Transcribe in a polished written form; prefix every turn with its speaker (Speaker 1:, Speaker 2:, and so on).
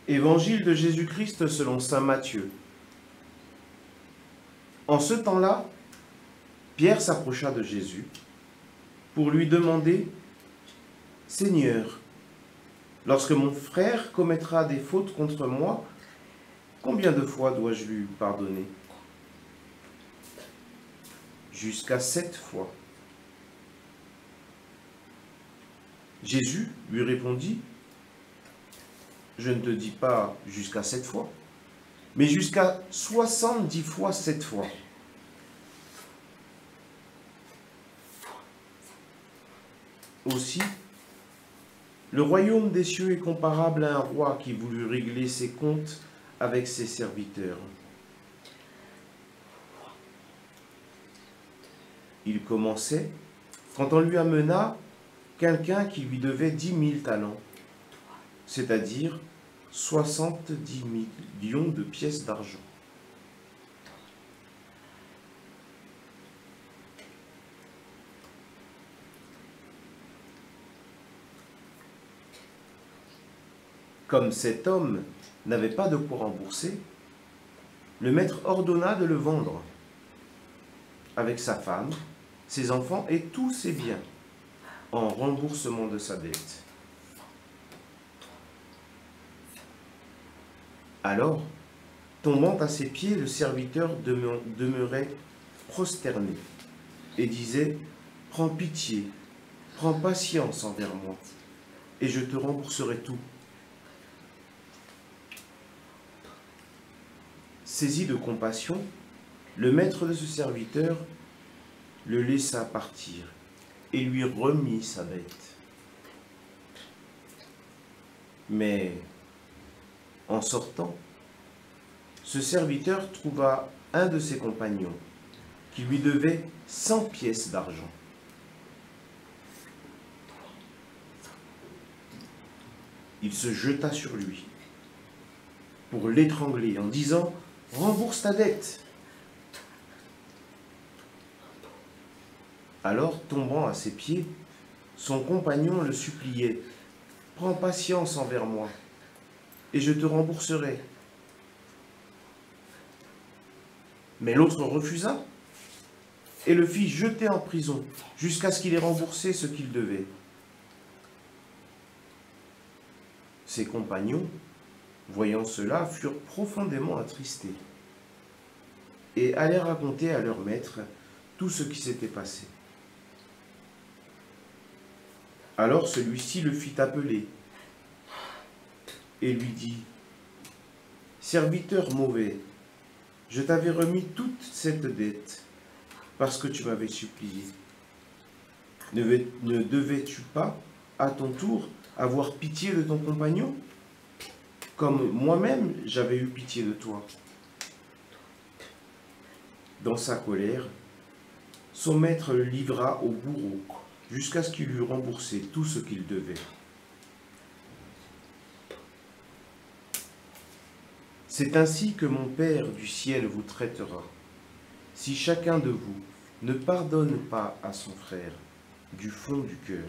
Speaker 1: Évangile de Jésus-Christ selon saint Matthieu. En ce temps-là, Pierre s'approcha de Jésus pour lui demander « Seigneur, lorsque mon frère commettra des fautes contre moi, combien de fois dois-je lui pardonner? Jusqu'à 7 fois. » Jésus lui répondit « Je ne te dis pas jusqu'à 7 fois, mais jusqu'à 70 fois 7 fois. » Aussi, le royaume des cieux est comparable à un roi qui voulut régler ses comptes avec ses serviteurs. Il commençait quand on lui amena quelqu'un qui lui devait 10 000 talents, c'est-à-dire 70 millions de pièces d'argent. Comme cet homme n'avait pas de quoi rembourser, le maître ordonna de le vendre, avec sa femme, ses enfants et tous ses biens, en remboursement de sa dette. Alors, tombant à ses pieds, le serviteur demeurait prosterné et disait « Prends pitié, prends patience envers moi, et je te rembourserai tout. » Saisi de compassion, le maître de ce serviteur le laissa partir et lui remit sa dette. Mais en sortant, ce serviteur trouva un de ses compagnons qui lui devait 100 pièces d'argent. Il se jeta sur lui pour l'étrangler en disant « Rembourse ta dette !» Alors, tombant à ses pieds, son compagnon le suppliait « Prends patience envers moi, et je te rembourserai. » Mais l'autre refusa et le fit jeter en prison jusqu'à ce qu'il ait remboursé ce qu'il devait. Ses compagnons, voyant cela, furent profondément attristés et allèrent raconter à leur maître tout ce qui s'était passé. Alors celui-ci le fit appeler et lui dit « Serviteur mauvais, je t'avais remis toute cette dette parce que tu m'avais supplié. Ne devais-tu pas, à ton tour, avoir pitié de ton compagnon, comme moi-même j'avais eu pitié de toi ?» Dans sa colère, son maître le livra au bourreau jusqu'à ce qu'il eût remboursé tout ce qu'il devait. C'est ainsi que mon Père du ciel vous traitera, si chacun de vous ne pardonne pas à son frère du fond du cœur.